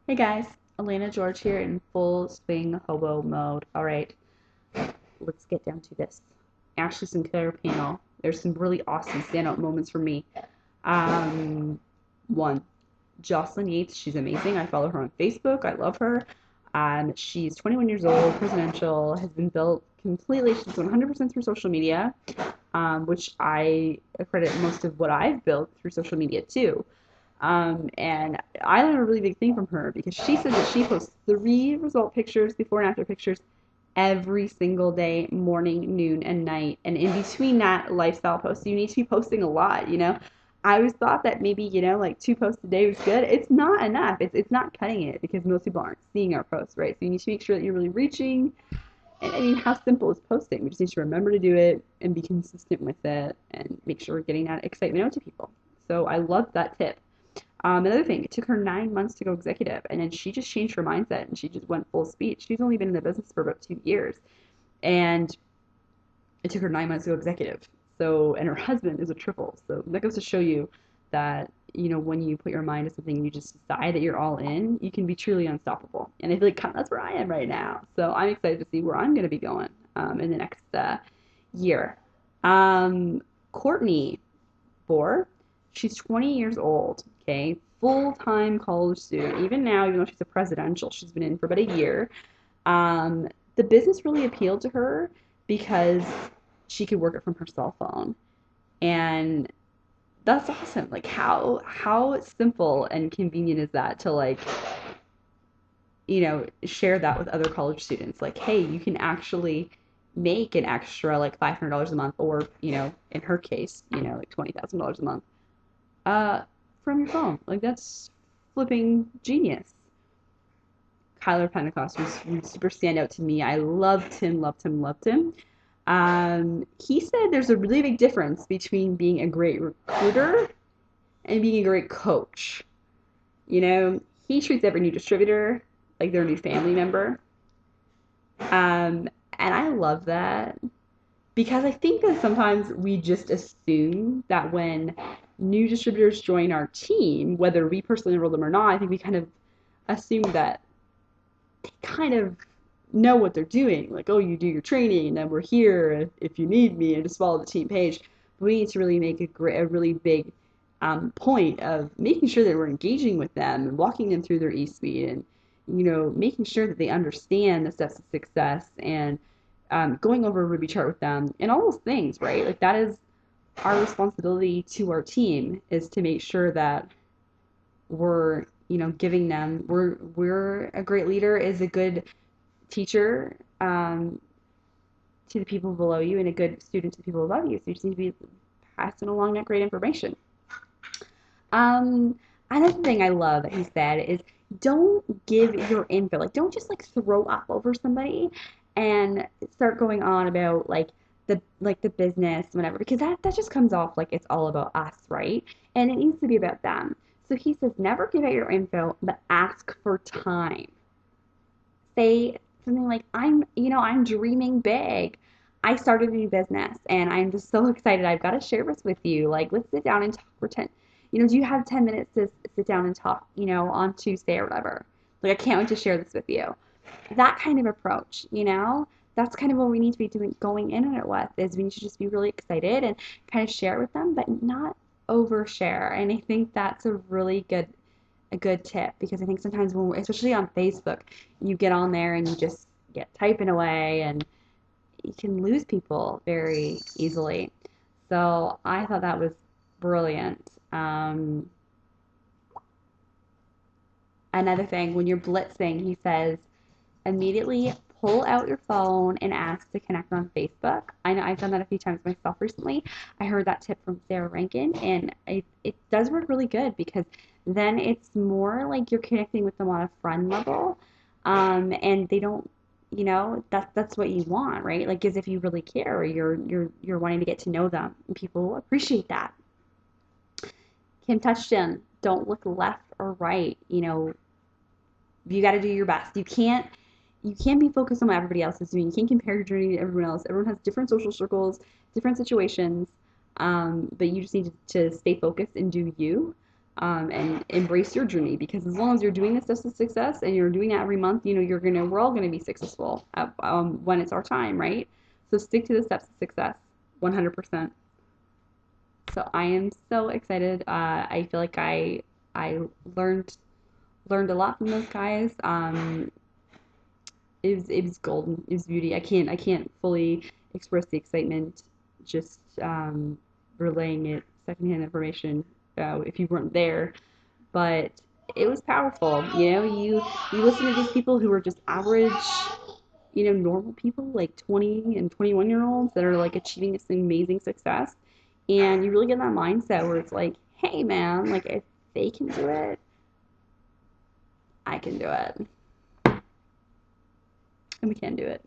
Hey guys, Elena George here in full swing hobo mode. All right, let's get down to this. Ashley Sinclair panel. There's some really awesome standout moments for me. Um, One, Jocelyn Yates. She's amazing. I follow her on Facebook. I love her. She's 21 years old, presidential, has been built completely. She's 100% through social media, which I accredit most of what I've built through social media too. And I learned a really big thing from her because she says that she posts 3 result pictures, before and after pictures, every single day, morning, noon, and night. And in between that lifestyle posts, you need to be posting a lot. I always thought that maybe, like 2 posts a day was good. It's not enough. It's not cutting it because most people aren't seeing our posts, right? So you need to make sure that you're really reaching. And I mean, how simple is posting? We just need to remember to do it and be consistent with it and make sure we're getting that excitement out to people. So I love that tip. Another thing, it took her 9 months to go executive, and then she just changed her mindset and she just went full speed. She's only been in the business for about 2 years, and it took her 9 months to go executive. So, and her husband is a triple. So that goes to show you that when you put your mind to something and you just decide that you're all in, you can be truly unstoppable. And I feel like that's where I am right now. So I'm excited to see where I'm going to be going in the next year. Courtney Bohr, she's 20 years old, okay, full-time college student. Even now, even though she's a presidential, she's been in for about a year. The business really appealed to her because she could work it from her cell phone. And that's awesome. Like how simple and convenient is that to share that with other college students. Like, hey, you can actually make an extra like $500 a month, or in her case, like $20,000 a month, uh, from your phone. Like that's flipping genius. Kyler Pentecost was super standout to me. I loved him, loved him, loved him. He said there's a really big difference between being a great recruiter and being a great coach. You know, he treats every new distributor like they're a new family member. And I love that because I think that sometimes we just assume that when new distributors join our team, whether we personally enroll them or not, I think we kind of assume that they kind of know what they're doing. Like, oh, you do your training, and then we're here if you need me, and just follow the team page. But we need to really make a really big point of making sure that we're engaging with them and walking them through their e-suite and making sure that they understand the steps of success and going over a Ruby chart with them and all those things, right? Like that is our responsibility to our team, is to make sure that we're giving them, we're a great leader, is a good teacher to the people below you and a good student to the people above you. So you just need to be passing along that great information. Another thing I love that he said is don't give your info. Like don't just like throw up over somebody and start going on about the business, whatever, because that just comes off like it's all about us, right? And it needs to be about them. So he says never give out your info, but ask for time. Say something like, I'm dreaming big. I started a new business and I'm just so excited. I've got to share this with you. Like, let's sit down and talk for 10, do you have 10 minutes to sit down and talk, on Tuesday or whatever? Like, I can't wait to share this with you. That kind of approach. That's kind of what we need to be doing, going in on it with, is we need to just be really excited and kind of share it with them, but not overshare. And I think that's a good tip, because I think sometimes when we're, especially on Facebook, you get on there and you just get typing away and you can lose people very easily. So I thought that was brilliant. Another thing, when you're blitzing, he says immediately pull out your phone and ask to connect on Facebook. I know I've done that a few times myself recently. I heard that tip from Sarah Rankin, and it does work really good, because then it's more like you're connecting with them on a friend level, and they don't, that's what you want, right? Like, as if you really care, or you're wanting to get to know them, and people appreciate that. Kim Touchton, don't look left or right. You got to do your best. You can't be focused on what everybody else is doing. You can't compare your journey to everyone else. Everyone has different social circles, different situations, but you just need to stay focused and do you. and embrace your journey, because as long as you're doing this stuff to success and you're doing that every month, we're all gonna be successful when it's our time, right? So stick to the steps of success, 100%. So I am so excited. I feel like I learned a lot from those guys. It was golden. It was beauty. I can't fully express the excitement just relaying it secondhand information if you weren't there, but it was powerful. You listen to these people who are just average, normal people like 20 and 21-year-olds that are like achieving this amazing success, and you really get that mindset where it's like, hey man, like if they can do it, I can do it, and we can do it.